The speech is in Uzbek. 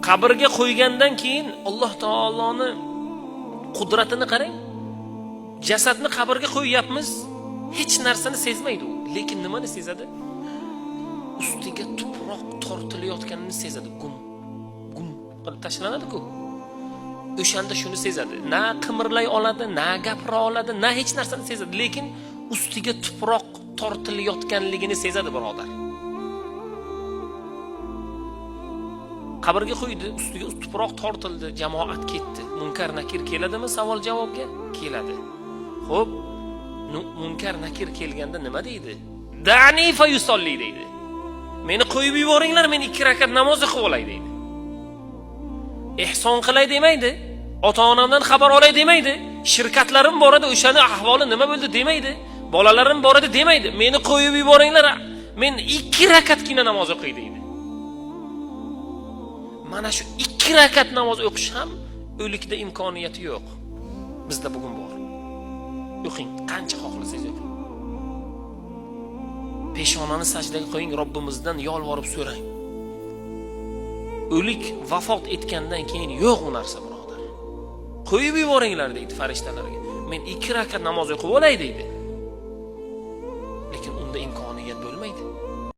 Qabrga qo'ygandan keyin Alloh taoloning qudratini qarang. Jasadni qabrga qo'yyapmiz, hech narsani sezmaydi u, lekin nimani sezadi? Ustiga tuproq tortilayotganini sezadi. Gum qilib tashlanadi-ku. O'shanda shuni sezadi. Na qimirlay oladi, na gapira oladi, na hech narsani sezadi, lekin ustiga tuproq tortilayotganligini sezadi, birodar. Qabrga qo'ydi, ustiga tuproq tortildi, jamoat ketdi. Munkar nakir keladimi savol javobga? Keladi. Xo'p, munkar nakir kelganda nima deydi? Da'ni fa yusolli deydi. Meni qo'yib yuboringlar, men 2 rakat namoz o'qib olay deydi. Ihson qilay demaydi. Ota-onamdan xabar olay demaydi. Shirkatlarim bor edi, o'shani ahvoli nima bo'ldi demaydi. Bolalarim bor edi demaydi. Meni qo'yib yuboringlar, men 2 rakatgina namoz o'qay deydi. Mana shu 2 rakat namoz o'qish ham o'likda imkoniyati yo'q. Bizda bugun bor. O'qing, qancha xohlasangiz o'qing. Peshonani sajdaga qo'ying, Robbimizdan yolvorib so'rang. O'lik vafot etgandan keyin yo'q u narsa, birodar. Qo'yib yuboringlar deydi farishtalarga. Men 2 rakat namoz o'qib olay deydi.